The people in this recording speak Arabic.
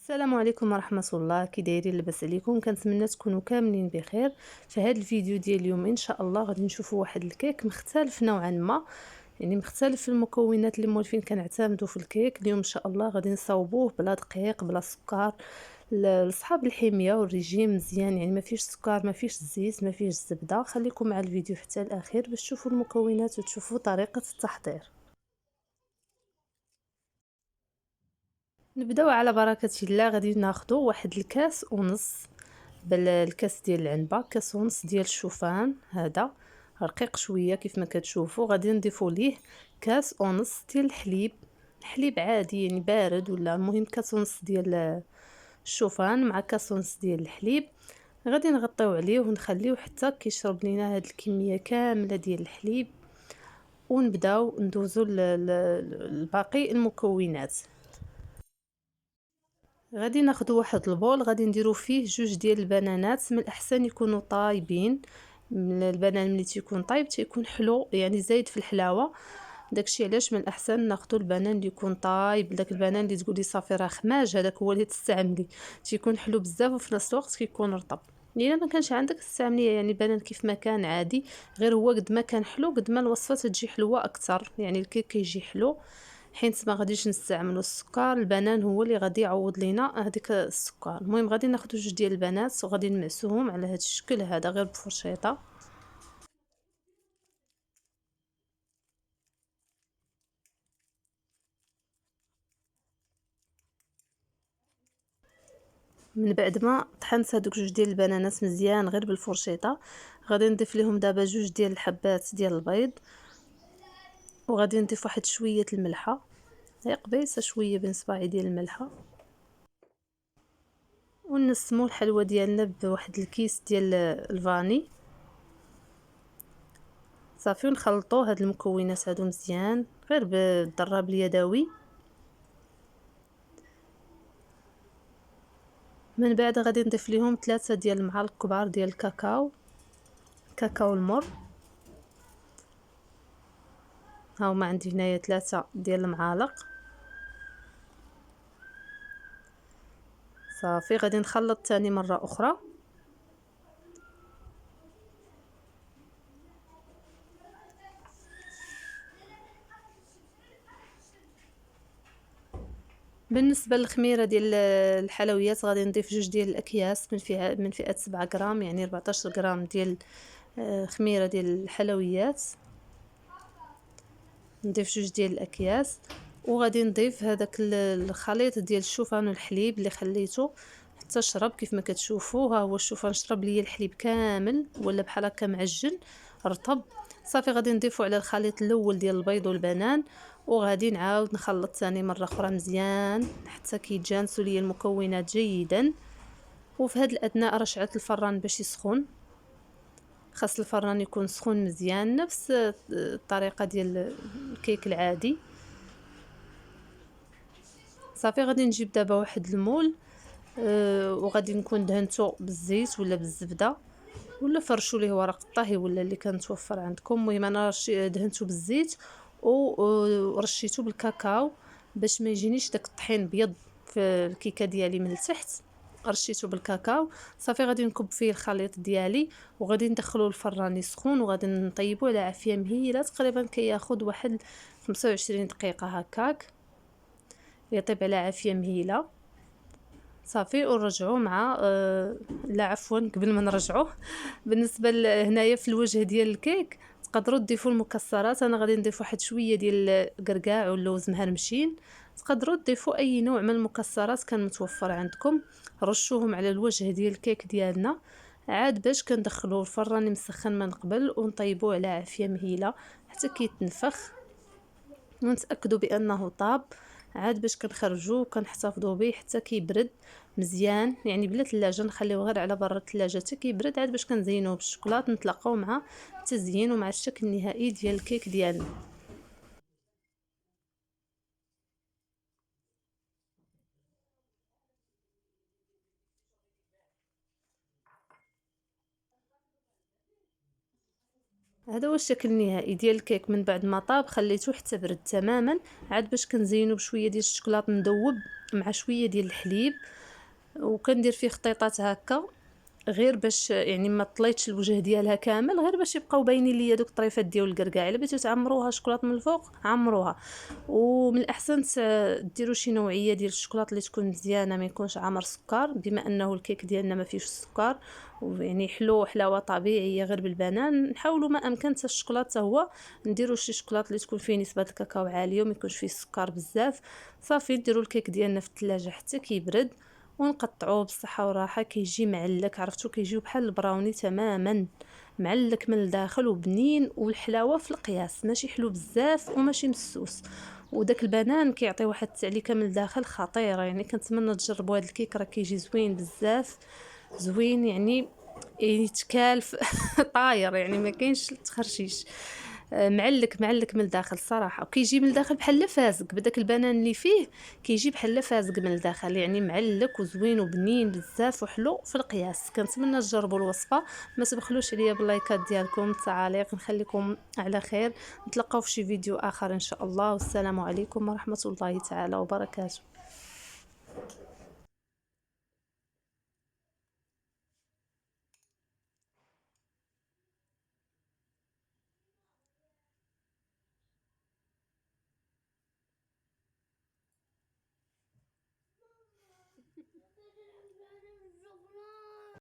السلام عليكم ورحمة الله، كي دايرين؟ لاباس عليكم؟ كنتمنى تكونوا كاملين بخير. في هذا الفيديو ديال اليوم ان شاء الله غادي نشوفوا واحد الكيك مختلف نوعا ما، يعني مختلف في المكونات اللي مولفين كنعتمدوا في الكيك. اليوم ان شاء الله غادي نصاوبوه بلا دقيق بلا سكر، لصحاب الحمية والريجيم مزيان، يعني ما فيش سكر ما فيش زيت ما فيش زبدة. خليكم مع الفيديو حتى الاخير باش تشوفوا المكونات وتشوفوا طريقة التحضير. نبداو على بركة الله. غادي ناخذ واحد الكاس ونص، بالكاس ديال العنبه، كاس ونص ديال الشوفان، هذا رقيق شويه كيف ما كتشوفوا. غادي نضيفوا ليه كاس ونص ديال الحليب، حليب عادي يعني بارد، ولا المهم كاس ونص ديال الشوفان مع كاس ونص ديال الحليب. غادي نغطيو عليه ونخليوه حتى كيشرب لينا هاد الكميه كامله ديال الحليب، ونبداو ندوزو لباقي المكونات. غادي ناخدو واحد البول، غادي نديرو فيه جوج ديال البنانات، من الاحسن يكونوا طايبين. البنان ملي تيكون طايب تيكون حلو، يعني زايد في الحلاوه. داكشي علاش من الاحسن ناخدو البنان اللي يكون طايب. داك البنان اللي تقولي صافي راه خماج، هذاك هو اللي تستعملي، تيكون حلو بزاف وفي نفس الوقت كيكون رطب. الا ما كانش عندك تستعمليه يعني بنان كيف ما كان عادي، غير هو قد ما كان حلو قد ما الوصفه تجي حلوه اكثر، يعني الكيك كيجي حلو. حيت ما غاديش نستعملوا السكر، البنان هو اللي غادي يعوض لينا هذيك السكر. المهم غادي ناخذ جوج ديال البنات وغادي نمعسوهم على هذا الشكل هذا غير بفرشيطه. من بعد ما طحنت هذوك جوج ديال البنانات مزيان غير بالفرشيطه، غادي نضيف لهم دابا جوج ديال الحبات ديال البيض، وغادي نضيف واحد شويه الملحه، غير قبيصه شويه بين صباعي ديال الملحه. ونسمو الحلوه ديالنا بواحد الكيس ديال الفاني. صافي ونخلطوا هاد المكونات هادو مزيان غير بالضراب اليدوي. من بعد غادي نضيف لهم 3 ديال المعالق كبار ديال الكاكاو، كاكاو المر. ها هما عندي هنايا 3 ديال المعالق. صافي غادي نخلط ثاني مره اخرى. بالنسبه للخميره ديال الحلويات غادي نضيف جوج ديال الاكياس من فئه 7 غرام، يعني 14 غرام ديال خميره ديال الحلويات. نضيف جوج ديال الاكياس، وغادي نضيف هذاك الخليط ديال الشوفان والحليب اللي خليته حتى شرب. كيف ما كتشوفوا ها هو الشوفان شرب ليا الحليب كامل، ولا بحال هكا معجن رطب. صافي غادي نضيفو على الخليط الاول ديال البيض والبنان، وغادي نعاود نخلط ثاني مره اخرى مزيان حتى كيتجانسوا ليا المكونات جيدا. وفي هذا الاثناء رشعت الفران باش يسخن، خاص الفران يكون سخون مزيان نفس الطريقه ديال الكيك العادي. صافي غادي نجيب دابا واحد المول، وغادي نكون دهنته بالزيت ولا بالزبده ولا فرشوا ليه ورق الطهي ولا اللي كنتوفر عندكم. المهم انا دهنته بالزيت ورشيته بالكاكاو باش ما يجينيش داك الطحين بيض في الكيكه ديالي من التحت. رشيته بالكاكاو. صافي غادي نكب فيه الخليط ديالي وغادي ندخلو الفران يسخن، وغادي نطيبوه على عافيه مهيله. تقريبا كياخذ واحد 25 دقيقه هكاك، يطيب على عافيه مهيله. صافي ونرجعوه مع لا عفوا قبل ما نرجعوه بالنسبه هنايا في الوجه ديال الكيك تقدروا تضيفوا المكسرات. انا غادي نضيف واحد شويه ديال الكركاع واللوز مهرمشين. تقدروا تضيفوا اي نوع من المكسرات كان متوفر عندكم، رشوهم على الوجه ديال الكيك ديالنا عاد باش كندخلوه الفران مسخن من قبل ونطيبوه على عافيه مهيله حتى كيتنفخ ونتاكدوا بانه طاب. عاد باش كنخرجوه وكنحتفظوا به حتى كيبرد مزيان، يعني بلا ثلاجه، نخليوه غير على برا الثلاجه حتى كيبرد. عاد باش كنزينوه بالشوكولاط نتلاقاو مع التزيين ومع الشكل النهائي ديال الكيك ديالنا. هذا هو الشكل النهائي ديال الكيك من بعد ما طاب. خليته حتى برد تماما، عاد باش كنزينو بشويه ديال الشوكولاط مذوب مع شويه ديال الحليب، وكندير فيه خطيطات هكا غير باش يعني ما طليتش الوجه ديالها كامل، غير باش يبقاو باينين ليا دوك الطريفات ديال الكركاع. الا بغيتو تعمروها شوكولاط من الفوق عمروها، ومن الاحسن ديروا شي نوعيه ديال الشوكولاط اللي تكون مزيانه، ما يكونش عامر سكر، بما انه الكيك ديالنا ما فيهش السكر، ويعني حلو حلاوه طبيعيه غير بالبنان. نحاولوا ما امكن حتى الشوكولاط هو نديروا شي شوكولاط اللي تكون فيه نسبه الكاكاو عاليه وما يكونش فيه السكر بزاف. صافي نديروا الكيك ديالنا في الثلاجه حتى كيبرد ونقطعوه بالصحه والراحه. كيجي معلك، عرفتو كيجيو بحال البراوني تماما، معلك من الداخل وبنين، والحلاوه في القياس، ماشي حلو بزاف وماشي مسوس. وداك البنان كيعطي واحد التعليكه من الداخل خطيره، يعني كنتمنى تجربوا هذا الكيك، راه كيجي زوين بزاف، زوين يعني يتكالف طاير، يعني ما كاينش تخرشيش. معلك من الداخل صراحه، وكيجي من الداخل بحال فازق بداك البنان اللي فيه، كيجي بحال فازق من الداخل، يعني معلك وزوين وبنين بزاف وحلو في القياس. كنتمنى تجربوا الوصفه، ما تبخلوش عليا باللايكات ديالكم، التعاليق. نخليكم على خير، نتلاقاو في شي فيديو اخر ان شاء الله، والسلام عليكم ورحمه الله تعالى وبركاته.